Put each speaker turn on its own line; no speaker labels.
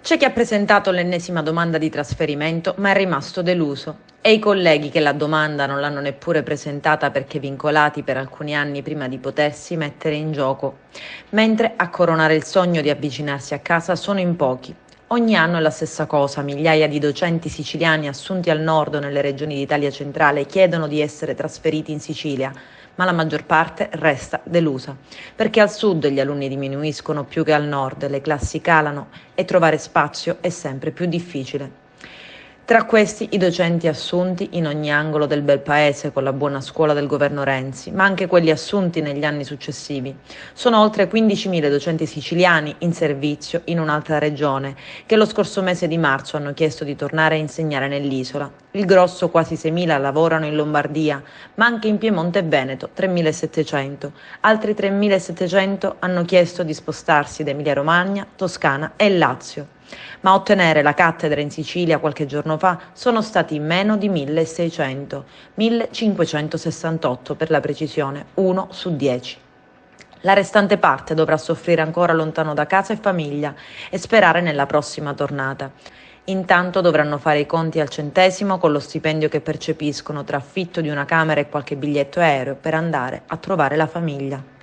C'è chi ha presentato l'ennesima domanda di trasferimento ma è rimasto deluso e i colleghi che la domanda non l'hanno neppure presentata perché vincolati per alcuni anni prima di potersi mettere in gioco, mentre a coronare il sogno di avvicinarsi a casa sono in pochi. Ogni anno è la stessa cosa, migliaia di docenti siciliani assunti al nord o nelle regioni d'Italia centrale chiedono di essere trasferiti in Sicilia, ma la maggior parte resta delusa, perché al sud gli alunni diminuiscono più che al nord, le classi calano e trovare spazio è sempre più difficile. Tra questi i docenti assunti in ogni angolo del bel paese con la buona scuola del governo Renzi, ma anche quelli assunti negli anni successivi. Sono oltre 15.000 docenti siciliani in servizio in un'altra regione che lo scorso mese di marzo hanno chiesto di tornare a insegnare nell'isola. Il grosso, quasi 6.000, lavorano in Lombardia, ma anche in Piemonte e Veneto, 3.700. Altri 3.700 hanno chiesto di spostarsi da Emilia-Romagna, Toscana e Lazio. Ma a ottenere la cattedra in Sicilia qualche giorno fa sono stati meno di 1.600, 1.568 per la precisione, 1 su 10. La restante parte dovrà soffrire ancora lontano da casa e famiglia e sperare nella prossima tornata. Intanto dovranno fare i conti al centesimo con lo stipendio che percepiscono tra affitto di una camera e qualche biglietto aereo per andare a trovare la famiglia.